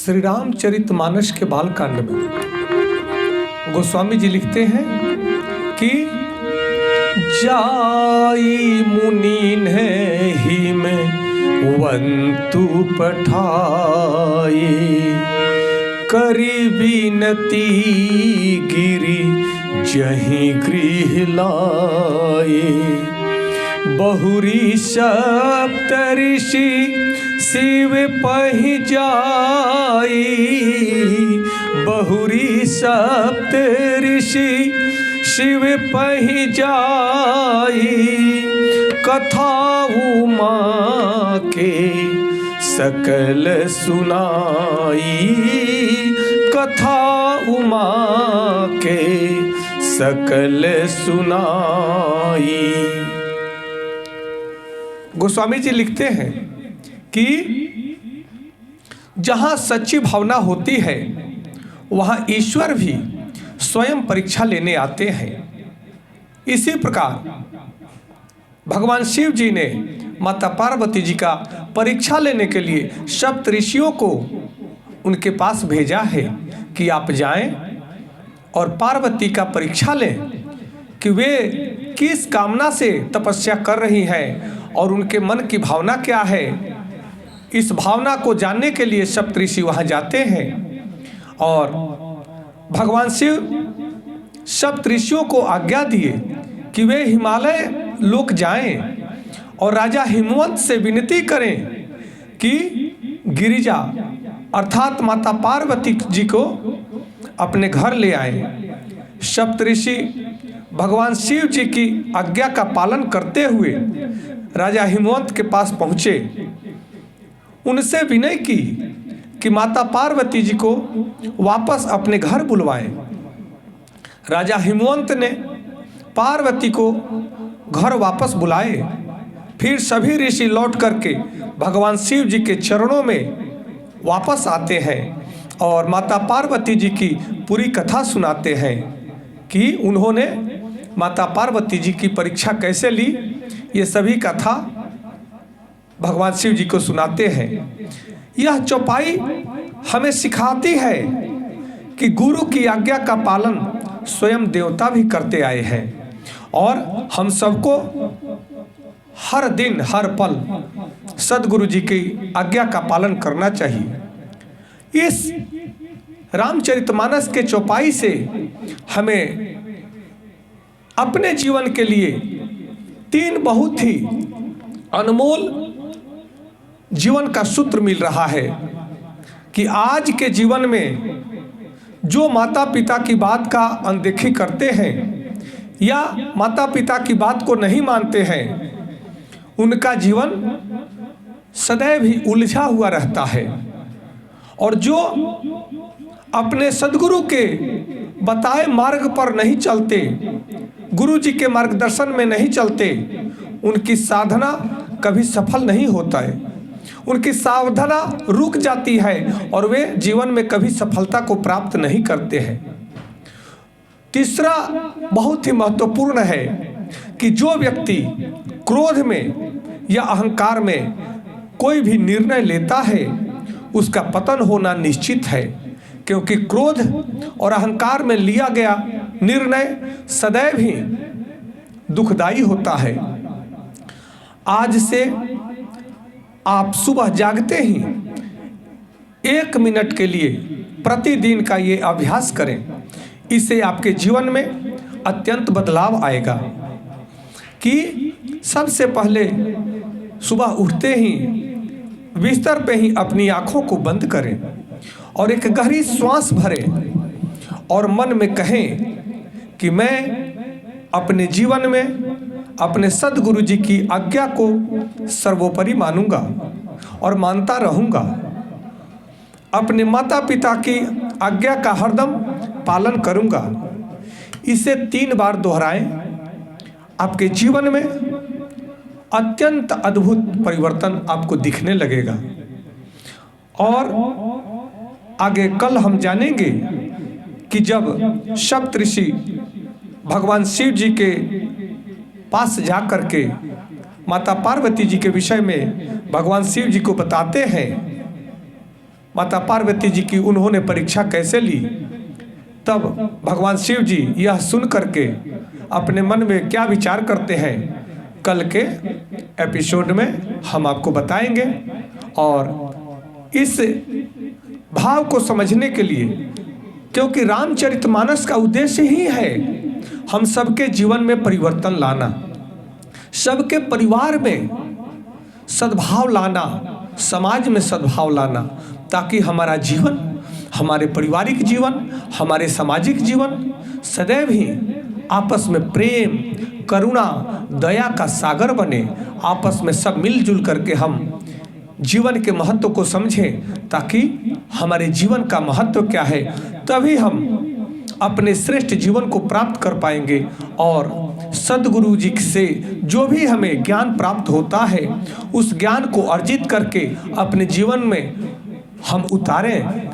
श्री रामचरितमानस के बालकांड में गोस्वामी जी लिखते हैं कि जाई मुनीन है ही में वंतु पठाए, करी बिनती गिरी जहीं गृह लाए। बहुरी सप्त ऋषि शिव पहि जाई, बहुरी सप्त ऋषि शिव पहि जाई। कथा उमा के सकल सुनाई, कथा उमा के सकल सुनाई। गोस्वामी जी लिखते हैं कि जहाँ सच्ची भावना होती है वहाँ ईश्वर भी स्वयं परीक्षा लेने आते हैं। इसी प्रकार भगवान शिव जी ने माता पार्वती जी का परीक्षा लेने के लिए सप्त ऋषियों को उनके पास भेजा है कि आप जाएं और पार्वती का परीक्षा लें कि वे किस कामना से तपस्या कर रही हैं और उनके मन की भावना क्या है। इस भावना को जानने के लिए सप्त ऋषि वहाँ जाते हैं और भगवान शिव सप्त ऋषियों को आज्ञा दिए कि वे हिमालय लोक जाएं और राजा हिमवंत से विनती करें कि गिरिजा अर्थात माता पार्वती जी को अपने घर ले आए। सप्त ऋषि भगवान शिव जी की आज्ञा का पालन करते हुए राजा हिमवंत के पास पहुँचे, उनसे विनय की कि माता पार्वती जी को वापस अपने घर बुलवाएं। राजा हिमवंत ने पार्वती को घर वापस बुलाए। फिर सभी ऋषि लौट करके भगवान शिव जी के चरणों में वापस आते हैं और माता पार्वती जी की पूरी कथा सुनाते हैं कि उन्होंने माता पार्वती जी की परीक्षा कैसे ली। ये सभी कथा भगवान शिव जी को सुनाते हैं। यह चौपाई हमें सिखाती है कि गुरु की आज्ञा का पालन स्वयं देवता भी करते आए हैं और हम सबको हर दिन हर पल सद्गुरु जी की आज्ञा का पालन करना चाहिए। इस रामचरितमानस के चौपाई से हमें अपने जीवन के लिए तीन बहुत ही अनमोल जीवन का सूत्र मिल रहा है कि आज के जीवन में जो माता पिता की बात का अनदेखी करते हैं या माता पिता की बात को नहीं मानते हैं, उनका जीवन सदैव ही उलझा हुआ रहता है। और जो अपने सद्गुरु के बताए मार्ग पर नहीं चलते, गुरु जी के मार्गदर्शन में नहीं चलते, उनकी साधना कभी सफल नहीं होता है। उनकी साधना रुक जाती है और वे जीवन में कभी सफलता को प्राप्त नहीं करते हैं। तीसरा बहुत ही महत्वपूर्ण है कि जो व्यक्ति क्रोध में या अहंकार में कोई भी निर्णय लेता है उसका पतन होना निश्चित है, क्योंकि क्रोध और अहंकार में लिया गया निर्णय सदैव ही दुखदाई होता है। आज से आप सुबह जागते ही 1 मिनट के लिए प्रतिदिन का ये अभ्यास करें। इससे आपके जीवन में अत्यंत बदलाव आएगा कि सबसे पहले सुबह उठते ही बिस्तर पे ही अपनी आँखों को बंद करें और एक गहरी श्वास भरें और मन में कहें कि मैं अपने जीवन में अपने सद्गुरु जी की आज्ञा को सर्वोपरि मानूंगा और मानता रहूंगा। अपने माता पिता की आज्ञा का हरदम पालन करूंगा। इसे 3 बार दोहराएं। आपके जीवन में अत्यंत अद्भुत परिवर्तन आपको दिखने लगेगा। और आगे कल हम जानेंगे कि जब सप्त ऋषि भगवान शिव जी के पास जा करके माता पार्वती जी के विषय में भगवान शिव जी को बताते हैं, माता पार्वती जी की उन्होंने परीक्षा कैसे ली, तब भगवान शिव जी यह सुन करके अपने मन में क्या विचार करते हैं, कल के एपिसोड में हम आपको बताएंगे। और इस भाव को समझने के लिए, क्योंकि रामचरितमानस का उद्देश्य ही है हम सबके जीवन में परिवर्तन लाना, सबके परिवार में सद्भाव लाना, समाज में सद्भाव लाना, ताकि हमारा जीवन, हमारे पारिवारिक जीवन, हमारे सामाजिक जीवन सदैव ही आपस में प्रेम, करुणा, दया का सागर बने। आपस में सब मिलजुल करके हम जीवन के महत्व को समझें, ताकि हमारे जीवन का महत्व क्या है, तभी हम अपने श्रेष्ठ जीवन को प्राप्त कर पाएंगे। और सद्गुरु जी से जो भी हमें ज्ञान प्राप्त होता है, उस ज्ञान को अर्जित करके अपने जीवन में हम उतारें,